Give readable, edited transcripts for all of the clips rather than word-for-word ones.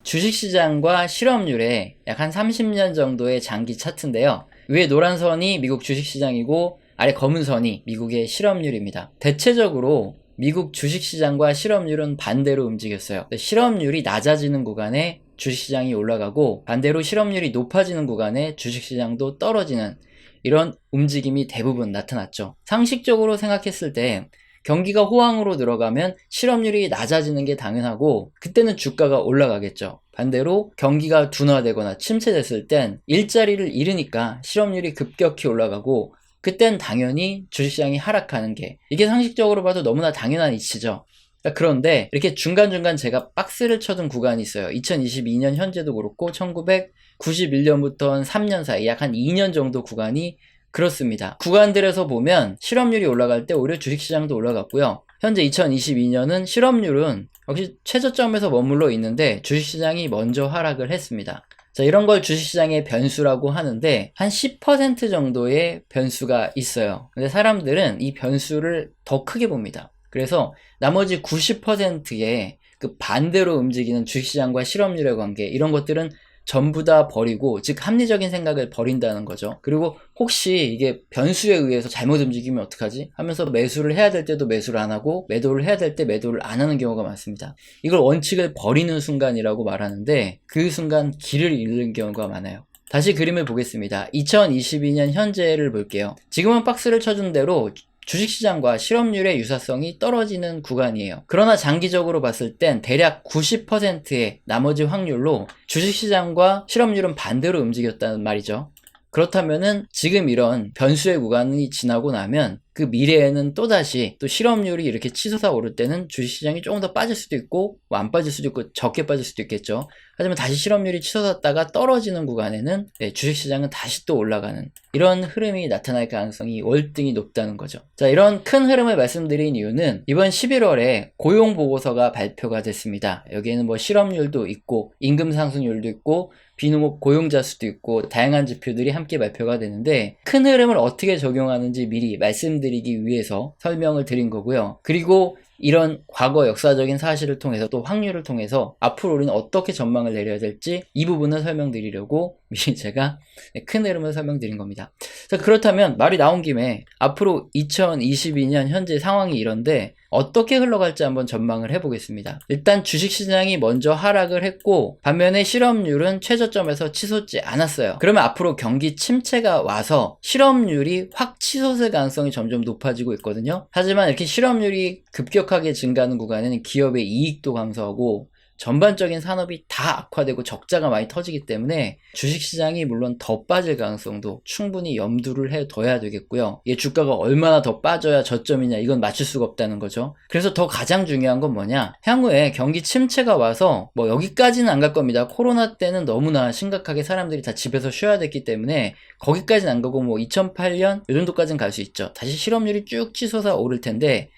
주식시장과 실업률의 약 한 30년 정도의 장기 차트인데요. 위에 노란 선이 미국 주식시장이고 아래 검은 선이 미국의 실업률입니다. 대체적으로 미국 주식시장과 실업률은 반대로 움직였어요. 실업률이 낮아지는 구간에 주식시장이 올라가고 반대로 실업률이 높아지는 구간에 주식시장도 떨어지는 이런 움직임이 대부분 나타났죠. 상식적으로 생각했을 때 경기가 호황으로 들어가면 실업률이 낮아지는 게 당연하고 그때는 주가가 올라가겠죠. 반대로 경기가 둔화되거나 침체됐을 땐 일자리를 잃으니까 실업률이 급격히 올라가고 그땐 당연히 주식시장이 하락하는 게 이게 상식적으로 봐도 너무나 당연한 이치죠. 그런데 이렇게 중간중간 제가 박스를 쳐둔 구간이 있어요. 2022년 현재도 그렇고 1991년부터 3년 사이 약 한 2년 정도 구간이 그렇습니다. 구간들에서 보면 실업률이 올라갈 때 오히려 주식시장도 올라갔고요. 현재 2022년은 실업률은 역시 최저점에서 머물러 있는데 주식시장이 먼저 하락을 했습니다. 자, 이런 걸 주식시장의 변수라고 하는데 한 10% 정도의 변수가 있어요. 근데 사람들은 이 변수를 더 크게 봅니다. 그래서 나머지 90%의 그 반대로 움직이는 주식시장과 실업률의 관계 이런 것들은 전부 다 버리고 즉 합리적인 생각을 버린다는 거죠. 그리고 혹시 이게 변수에 의해서 잘못 움직이면 어떡하지? 하면서 매수를 해야 될 때도 매수를 안 하고 매도를 해야 될 때 매도를 안 하는 경우가 많습니다. 이걸 원칙을 버리는 순간이라고 말하는데 그 순간 길을 잃는 경우가 많아요. 다시 그림을 보겠습니다. 2022년 현재를 볼게요. 지금은 박스를 쳐준 대로 주식시장과 실업률의 유사성이 떨어지는 구간이에요. 그러나 장기적으로 봤을 땐 대략 90%의 나머지 확률로 주식시장과 실업률은 반대로 움직였다는 말이죠. 그렇다면은 지금 이런 변수의 구간이 지나고 나면 그 미래에는 또다시 또 실업률이 이렇게 치솟아 오를 때는 주식시장이 조금 더 빠질 수도 있고 안 빠질 수도 있고 적게 빠질 수도 있겠죠. 하지만 다시 실업률이 치솟았다가 떨어지는 구간에는 주식시장은 다시 또 올라가는 이런 흐름이 나타날 가능성이 월등히 높다는 거죠. 자, 이런 큰 흐름을 말씀드린 이유는 이번 11월에 고용보고서가 발표가 됐습니다. 여기에는 뭐 실업률도 있고 임금 상승률도 있고 비농업 고용자 수도 있고 다양한 지표들이 함께 발표가 되는데 큰 흐름을 어떻게 적용하는지 미리 말씀드리기 위해서 설명을 드린 거고요. 그리고 이런 과거 역사적인 사실을 통해서 또 확률을 통해서 앞으로 우리는 어떻게 전망을 내려야 될지 이 부분을 설명드리려고 미리 제가 큰 흐름을 설명드린 겁니다. 자, 그렇다면 말이 나온 김에 앞으로 2022년 현재 상황이 이런데 어떻게 흘러갈지 한번 전망을 해보겠습니다. 일단 주식시장이 먼저 하락을 했고 반면에 실업률은 최저점에서 치솟지 않았어요. 그러면 앞으로 경기 침체가 와서 실업률이 확 치솟을 가능성이 점점 높아지고 있거든요. 하지만 이렇게 실업률이 급격하게 증가하는 구간에는 기업의 이익도 감소하고 전반적인 산업이 다 악화되고 적자가 많이 터지기 때문에 주식시장이 물론 더 빠질 가능성도 충분히 염두를 해둬야 되겠고요. 이게 주가가 얼마나 더 빠져야 저점이냐 이건 맞출 수가 없다는 거죠. 그래서 더 가장 중요한 건 뭐냐, 향후에 경기 침체가 와서 뭐 여기까지는 안 갈 겁니다. 코로나 때는 너무나 심각하게 사람들이 다 집에서 쉬어야 됐기 때문에 거기까지는 안 가고 뭐 2008년 이 정도까지는 갈 수 있죠. 다시 실업률이 쭉 치솟아 오를 텐데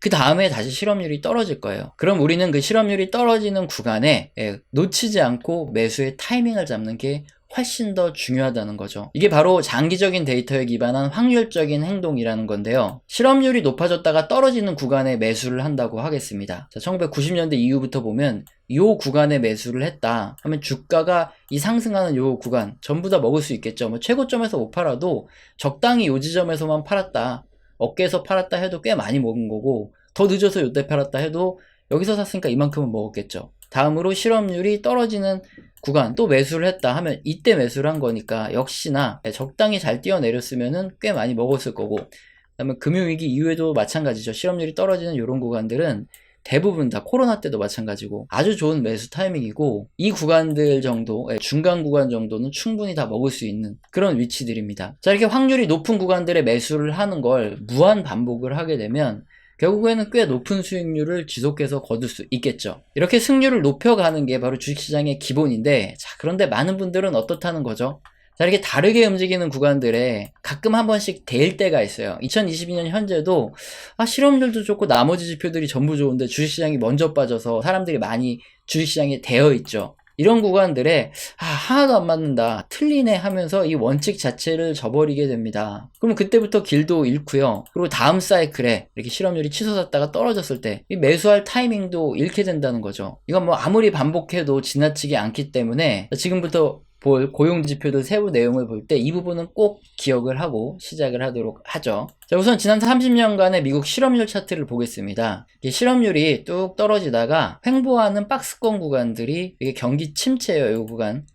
그 다음에 다시 실업률이 떨어질 거예요. 그럼 우리는 그 실업률이 떨어지는 구간에 놓치지 않고 매수의 타이밍을 잡는 게 훨씬 더 중요하다는 거죠. 이게 바로 장기적인 데이터에 기반한 확률적인 행동이라는 건데요. 실업률이 높아졌다가 떨어지는 구간에 매수를 한다고 하겠습니다. 자, 1990년대 이후부터 보면 이 구간에 매수를 했다 하면 주가가 이 상승하는 이 구간 전부 다 먹을 수 있겠죠. 뭐 최고점에서 못 팔아도 적당히 이 지점에서만 팔았다, 어깨에서 팔았다 해도 꽤 많이 먹은 거고 더 늦어서 이때 팔았다 해도 여기서 샀으니까 이만큼은 먹었겠죠. 다음으로 실업률이 떨어지는 구간 또 매수를 했다 하면 이때 매수를 한 거니까 역시나 적당히 잘 뛰어내렸으면 꽤 많이 먹었을 거고, 그다음에 금융위기 이후에도 마찬가지죠. 실업률이 떨어지는 이런 구간들은 대부분 다 코로나 때도 마찬가지고 아주 좋은 매수 타이밍이고 이 구간들 정도, 중간 구간 정도는 충분히 다 먹을 수 있는 그런 위치들입니다. 자, 이렇게 확률이 높은 구간들에 매수를 하는 걸 무한 반복을 하게 되면 결국에는 꽤 높은 수익률을 지속해서 거둘 수 있겠죠. 이렇게 승률을 높여가는 게 바로 주식시장의 기본인데, 자, 그런데 많은 분들은 어떻다는 거죠? 자, 이렇게 다르게 움직이는 구간들에 가끔 한 번씩 데일 때가 있어요. 2022년 현재도 실업률도 좋고 나머지 지표들이 전부 좋은데 주식시장이 먼저 빠져서 사람들이 많이 주식시장에 대어 있죠. 이런 구간들에 하나도 안 맞는다, 틀리네 하면서 이 원칙 자체를 저버리게 됩니다. 그럼 그때부터 길도 잃고요. 그리고 다음 사이클에 이렇게 실업률이 치솟았다가 떨어졌을 때 이 매수할 타이밍도 잃게 된다는 거죠. 이건 뭐 아무리 반복해도 지나치지 않기 때문에 지금부터 볼 고용지표들 세부 내용을 볼 때 이 부분은 꼭 기억을 하고 시작을 하도록 하죠. 자, 우선 지난 30년간의 미국 실업률 차트를 보겠습니다. 실업률이 뚝 떨어지다가 횡보하는 박스권 구간들이 이게 경기 침체예요. 이 구간.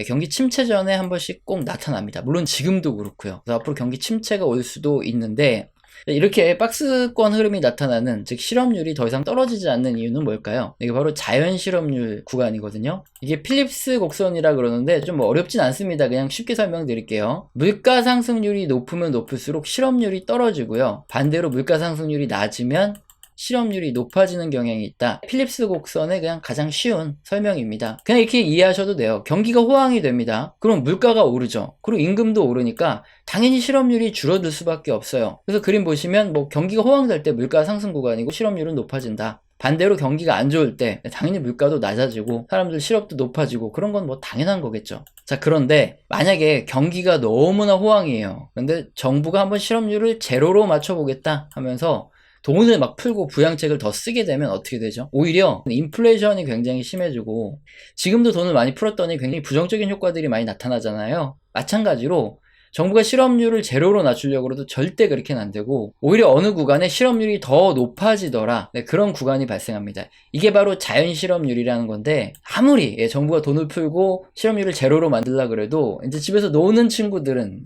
경기 침체 전에 한 번씩 꼭 나타납니다. 물론 지금도 그렇고요. 그래서 앞으로 경기 침체가 올 수도 있는데, 이렇게 박스권 흐름이 나타나는, 즉 실업률이 더 이상 떨어지지 않는 이유는 뭘까요? 이게 바로 자연 실업률 구간이거든요. 이게 필립스 곡선이라 그러는데 좀 뭐 어렵진 않습니다. 그냥 쉽게 설명드릴게요. 물가 상승률이 높으면 높을수록 실업률이 떨어지고요. 반대로 물가 상승률이 낮으면 실업률이 높아지는 경향이 있다. 필립스 곡선의 그냥 가장 쉬운 설명입니다. 그냥 이렇게 이해하셔도 돼요. 경기가 호황이 됩니다. 그럼 물가가 오르죠. 그리고 임금도 오르니까 당연히 실업률이 줄어들 수밖에 없어요. 그래서 그림 보시면 뭐 경기가 호황될 때 물가 상승 구간이고 실업률은 높아진다. 반대로 경기가 안 좋을 때 당연히 물가도 낮아지고 사람들 실업도 높아지고, 그런 건 뭐 당연한 거겠죠. 자, 그런데 만약에 경기가 너무나 호황이에요. 근데 정부가 한번 실업률을 제로로 맞춰보겠다 하면서 돈을 막 풀고 부양책을 더 쓰게 되면 어떻게 되죠? 오히려 인플레이션이 굉장히 심해지고, 지금도 돈을 많이 풀었더니 굉장히 부정적인 효과들이 많이 나타나잖아요. 마찬가지로 정부가 실업률을 제로로 낮추려고 해도 절대 그렇게는 안 되고, 오히려 어느 구간에 실업률이 더 높아지더라, 그런 구간이 발생합니다. 이게 바로 자연 실업률이라는 건데, 아무리 정부가 돈을 풀고 실업률을 제로로 만들려고 그래도 이제 집에서 노는 친구들은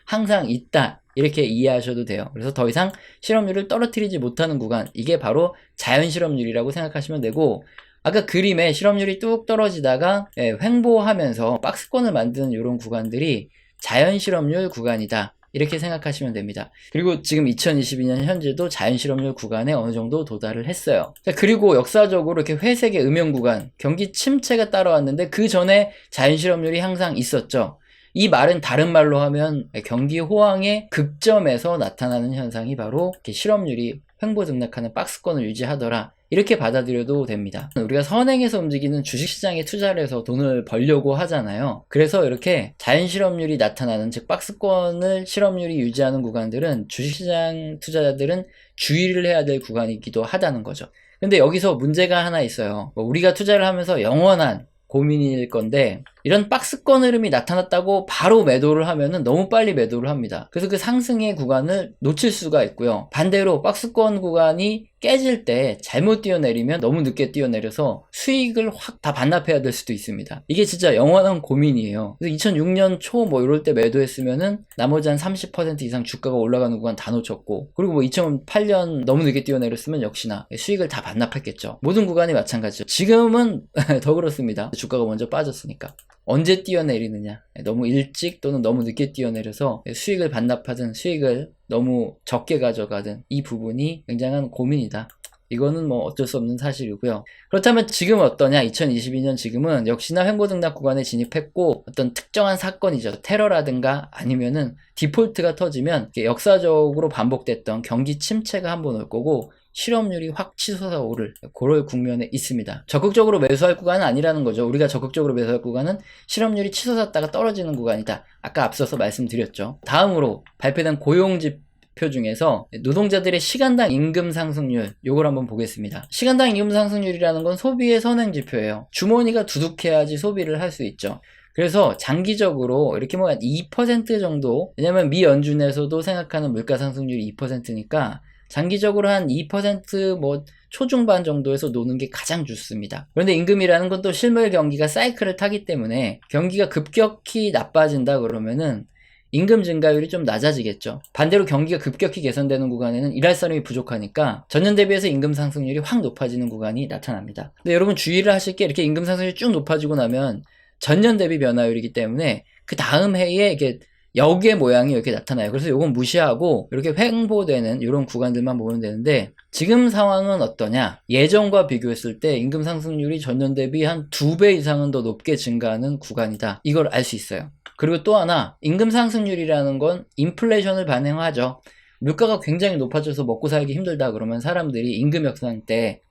항상 있다, 이렇게 이해하셔도 돼요. 그래서 더 이상 실업률을 떨어뜨리지 못하는 구간, 이게 바로 자연 실업률이라고 생각하시면 되고, 아까 그림에 실업률이 뚝 떨어지다가 횡보하면서 박스권을 만드는 이런 구간들이 자연 실업률 구간이다, 이렇게 생각하시면 됩니다. 그리고 지금 2022년 현재도 자연 실업률 구간에 어느 정도 도달을 했어요. 자, 그리고 역사적으로 이렇게 회색의 음영 구간, 경기 침체가 따라왔는데 그 전에 자연 실업률이 항상 있었죠. 이 말은 다른 말로 하면 경기 호황의 극점에서 나타나는 현상이 바로 이렇게 실업률이 횡보 등락하는 박스권을 유지하더라, 이렇게 받아들여도 됩니다. 우리가 선행해서 움직이는 주식시장에 투자를 해서 돈을 벌려고 하잖아요. 그래서 이렇게 자연 실업률이 나타나는, 즉 박스권을 실업률이 유지하는 구간들은 주식시장 투자자들은 주의를 해야 될 구간이기도 하다는 거죠. 근데 여기서 문제가 하나 있어요. 우리가 투자를 하면서 영원한 고민일 건데, 이런 박스권 흐름이 나타났다고 바로 매도를 하면은 너무 빨리 매도를 합니다. 그래서 그 상승의 구간을 놓칠 수가 있고요. 반대로 박스권 구간이 깨질 때 잘못 뛰어내리면 너무 늦게 뛰어내려서 수익을 확 다 반납해야 될 수도 있습니다. 이게 진짜 영원한 고민이에요. 그래서 2006년 초 뭐 이럴 때 매도했으면은 나머지 한 30% 이상 주가가 올라가는 구간 다 놓쳤고, 그리고 뭐 2008년 너무 늦게 뛰어내렸으면 역시나 수익을 다 반납했겠죠. 모든 구간이 마찬가지죠. 지금은 더 그렇습니다. 주가가 먼저 빠졌으니까. 언제 뛰어내리느냐, 너무 일찍 또는 너무 늦게 뛰어내려서 수익을 반납하든 수익을 너무 적게 가져가든 이 부분이 굉장한 고민이다. 이거는 뭐 어쩔 수 없는 사실이고요. 그렇다면 지금은 어떠냐? 2022년 지금은 역시나 횡보 등락 구간에 진입했고, 어떤 특정한 사건이죠. 테러라든가 아니면은 디폴트가 터지면 역사적으로 반복됐던 경기 침체가 한번 올 거고, 실업률이 확 치솟아 오를 그럴 국면에 있습니다. 적극적으로 매수할 구간은 아니라는 거죠. 우리가 적극적으로 매수할 구간은 실업률이 치솟았다가 떨어지는 구간이다, 아까 앞서서 말씀드렸죠. 다음으로 발표된 고용지표 중에서 노동자들의 시간당 임금 상승률, 요걸 한번 보겠습니다. 시간당 임금 상승률이라는 건 소비의 선행지표예요. 주머니가 두둑해야지 소비를 할 수 있죠. 그래서 장기적으로 이렇게 뭐 한 2% 정도, 왜냐면 미 연준에서도 생각하는 물가 상승률이 2%니까 장기적으로 한 2% 뭐 초중반 정도에서 노는 게 가장 좋습니다. 그런데 임금이라는 건 또 실물 경기가 사이클을 타기 때문에 경기가 급격히 나빠진다 그러면은 임금 증가율이 좀 낮아지겠죠. 반대로 경기가 급격히 개선되는 구간에는 일할 사람이 부족하니까 전년 대비해서 임금 상승률이 확 높아지는 구간이 나타납니다. 근데 여러분 주의를 하실 게, 이렇게 임금 상승률이 쭉 높아지고 나면 전년 대비 변화율이기 때문에 그 다음 해에 이게 역의 모양이 이렇게 나타나요. 그래서 이건 무시하고 이렇게 횡보되는 이런 구간들만 보면 되는데, 지금 상황은 어떠냐? 예전과 비교했을 때 임금 상승률이 전년 대비 한 2배 이상은 더 높게 증가하는 구간이다, 이걸 알 수 있어요. 그리고 또 하나, 임금 상승률이라는 건 인플레이션을 반영하죠. 물가가 굉장히 높아져서 먹고 살기 힘들다 그러면 사람들이 임금 협상 때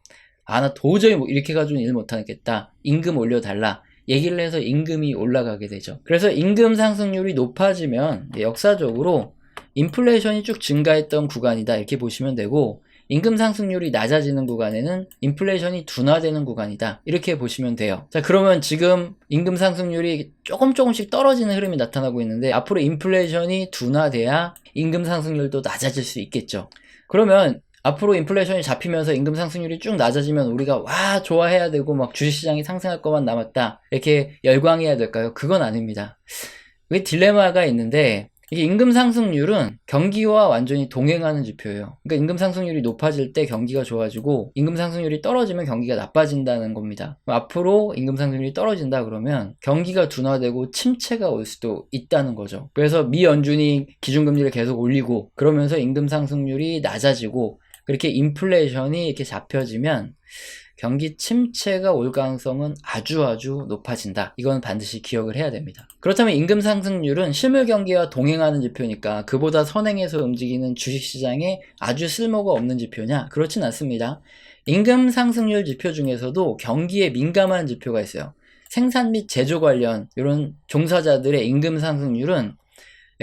나 도저히 뭐 이렇게 가지고는 일 못하겠다, 임금 올려달라, 얘기를 해서 임금이 올라가게 되죠. 그래서 임금 상승률이 높아지면 역사적으로 인플레이션이 쭉 증가했던 구간이다 이렇게 보시면 되고, 임금 상승률이 낮아지는 구간에는 인플레이션이 둔화되는 구간이다 이렇게 보시면 돼요. 자, 그러면 지금 임금 상승률이 조금씩 떨어지는 흐름이 나타나고 있는데, 앞으로 인플레이션이 둔화돼야 임금 상승률도 낮아질 수 있겠죠. 그러면 앞으로 인플레이션이 잡히면서 임금 상승률이 쭉 낮아지면 우리가 와 좋아해야 되고 막 주식시장이 상승할 것만 남았다 이렇게 열광해야 될까요? 그건 아닙니다. 이게 딜레마가 있는데, 이게 임금 상승률은 경기와 완전히 동행하는 지표예요. 그러니까 임금 상승률이 높아질 때 경기가 좋아지고, 임금 상승률이 떨어지면 경기가 나빠진다는 겁니다. 앞으로 임금 상승률이 떨어진다 그러면 경기가 둔화되고 침체가 올 수도 있다는 거죠. 그래서 미 연준이 기준금리를 계속 올리고 그러면서 임금 상승률이 낮아지고, 그렇게 인플레이션이 이렇게 잡혀지면 경기 침체가 올 가능성은 아주 높아진다. 이건 반드시 기억을 해야 됩니다. 그렇다면 임금 상승률은 실물 경기와 동행하는 지표니까 그보다 선행해서 움직이는 주식시장에 아주 쓸모가 없는 지표냐? 그렇진 않습니다. 임금 상승률 지표 중에서도 경기에 민감한 지표가 있어요. 생산 및 제조 관련 이런 종사자들의 임금 상승률은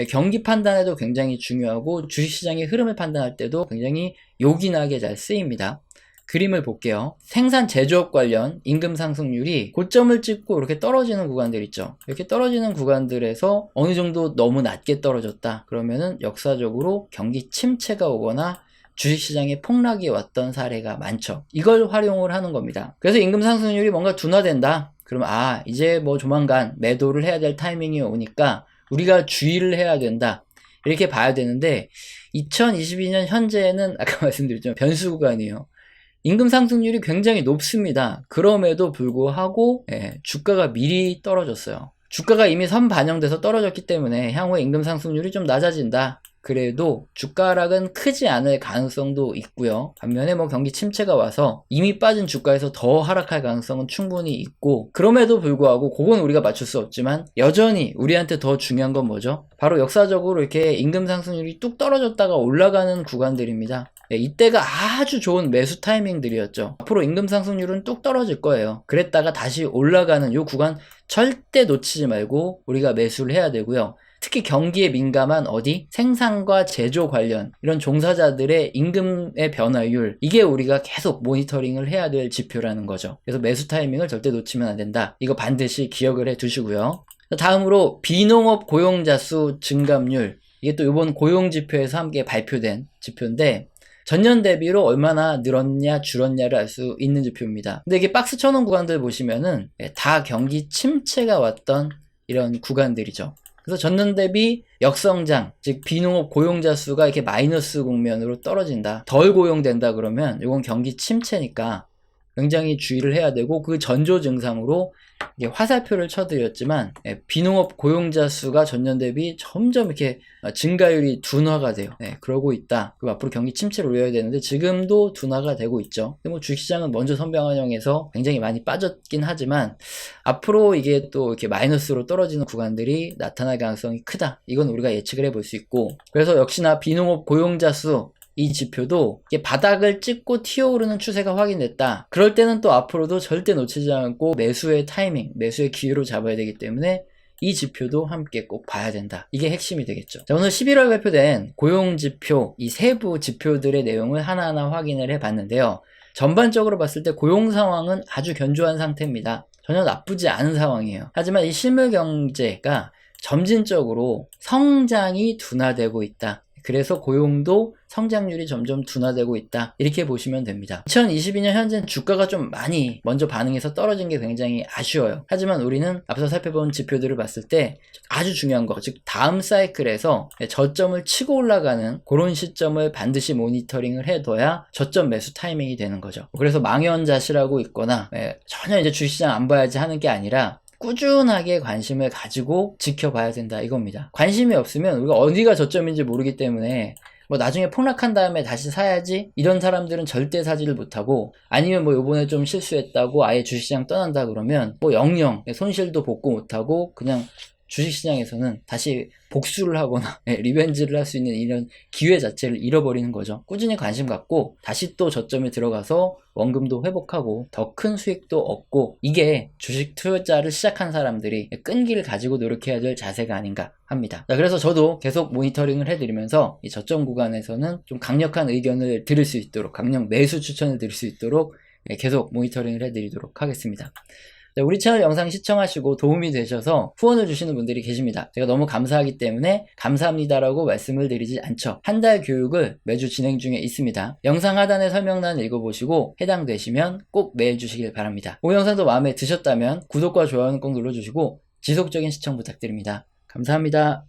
경기 판단에도 굉장히 중요하고 주식시장의 흐름을 판단할 때도 굉장히 요긴하게 잘 쓰입니다. 그림을 볼게요. 생산 제조업 관련 임금 상승률이 고점을 찍고 이렇게 떨어지는 구간들 있죠. 이렇게 떨어지는 구간들에서 어느 정도 너무 낮게 떨어졌다 그러면은 역사적으로 경기 침체가 오거나 주식시장에 폭락이 왔던 사례가 많죠. 이걸 활용을 하는 겁니다. 그래서 임금 상승률이 뭔가 둔화된다 그러면 이제 뭐 조만간 매도를 해야 될 타이밍이 오니까 우리가 주의를 해야 된다 이렇게 봐야 되는데, 2022년 현재는 아까 말씀드렸지만 변수 구간이에요. 임금 상승률이 굉장히 높습니다. 그럼에도 불구하고 주가가 미리 떨어졌어요. 주가가 이미 선 반영돼서 떨어졌기 때문에 향후에 임금 상승률이 좀 낮아진다. 그래도 주가 하락은 크지 않을 가능성도 있고요. 반면에 뭐 경기 침체가 와서 이미 빠진 주가에서 더 하락할 가능성은 충분히 있고, 그럼에도 불구하고 그건 우리가 맞출 수 없지만 여전히 우리한테 더 중요한 건 뭐죠? 바로 역사적으로 이렇게 임금 상승률이 뚝 떨어졌다가 올라가는 구간들입니다. 이때가 아주 좋은 매수 타이밍들이었죠. 앞으로 임금 상승률은 뚝 떨어질 거예요. 그랬다가 다시 올라가는 이 구간 절대 놓치지 말고 우리가 매수를 해야 되고요. 특히 경기에 민감한 생산과 제조 관련 이런 종사자들의 임금의 변화율, 이게 우리가 계속 모니터링을 해야 될 지표라는 거죠. 그래서 매수 타이밍을 절대 놓치면 안 된다. 이거 반드시 기억을 해 두시고요. 다음으로 비농업 고용자 수 증감률, 이게 또 이번 고용지표에서 함께 발표된 지표인데, 전년 대비로 얼마나 늘었냐 줄었냐를 알 수 있는 지표입니다. 근데 이게 박스 쳐놓은 구간들 보시면은 다 경기 침체가 왔던 이런 구간들이죠. 그래서 전년 대비 역성장, 즉 비농업 고용자 수가 이렇게 마이너스 국면으로 떨어진다, 덜 고용된다 그러면 이건 경기 침체니까 굉장히 주의를 해야 되고, 그 전조 증상으로 화살표를 쳐드렸지만 비농업 고용자 수가 전년 대비 점점 이렇게 증가율이 둔화가 돼요. 그러고 있다. 그리고 앞으로 경기 침체를 우려해야 되는데 지금도 둔화가 되고 있죠. 근데 뭐 주식시장은 먼저 선방환영해서 굉장히 많이 빠졌긴 하지만 앞으로 이게 또 이렇게 마이너스로 떨어지는 구간들이 나타날 가능성이 크다. 이건 우리가 예측을 해볼 수 있고, 그래서 역시나 비농업 고용자 수 이 지표도 바닥을 찍고 튀어오르는 추세가 확인됐다. 그럴 때는 또 앞으로도 절대 놓치지 않고 매수의 타이밍, 매수의 기회로 잡아야 되기 때문에 이 지표도 함께 꼭 봐야 된다. 이게 핵심이 되겠죠. 자, 오늘 11월 발표된 고용지표, 이 세부 지표들의 내용을 하나하나 확인을 해봤는데요. 전반적으로 봤을 때 고용 상황은 아주 견조한 상태입니다. 전혀 나쁘지 않은 상황이에요. 하지만 이 실물 경제가 점진적으로 성장이 둔화되고 있다. 그래서 고용도 성장률이 점점 둔화되고 있다. 이렇게 보시면 됩니다. 2022년 현재는 주가가 좀 많이 먼저 반응해서 떨어진 게 굉장히 아쉬워요. 하지만 우리는 앞서 살펴본 지표들을 봤을 때 아주 중요한 거, 즉 다음 사이클에서 저점을 치고 올라가는 그런 시점을 반드시 모니터링을 해둬야 저점 매수 타이밍이 되는 거죠. 그래서 망연자실하고 있거나 전혀 이제 주식시장 안 봐야지 하는 게 아니라 꾸준하게 관심을 가지고 지켜봐야 된다 이겁니다. 관심이 없으면 우리가 어디가 저점인지 모르기 때문에 뭐 나중에 폭락한 다음에 다시 사야지 이런 사람들은 절대 사지를 못하고, 아니면 뭐 요번에 좀 실수했다고 아예 주식시장 떠난다 그러면 뭐 영영 손실도 복구 못하고 그냥 주식시장에서는 다시 복수를 하거나 리벤지를 할 수 있는 이런 기회 자체를 잃어버리는 거죠. 꾸준히 관심 갖고 다시 또 저점에 들어가서 원금도 회복하고 더 큰 수익도 얻고, 이게 주식 투자를 시작한 사람들이 끈기를 가지고 노력해야 될 자세가 아닌가 합니다. 자, 그래서 저도 계속 모니터링을 해드리면서 이 저점 구간에서는 좀 강력한 의견을 드릴 수 있도록, 강력 매수 추천을 드릴 수 있도록 계속 모니터링을 해드리도록 하겠습니다. 우리 채널 영상 시청하시고 도움이 되셔서 후원을 주시는 분들이 계십니다. 제가 너무 감사하기 때문에 감사합니다라고 말씀을 드리지 않죠. 한 달 교육을 매주 진행 중에 있습니다. 영상 하단의 설명란 읽어보시고 해당되시면 꼭 메일 주시길 바랍니다. 오늘 영상도 마음에 드셨다면 구독과 좋아요는 꼭 눌러주시고 지속적인 시청 부탁드립니다. 감사합니다.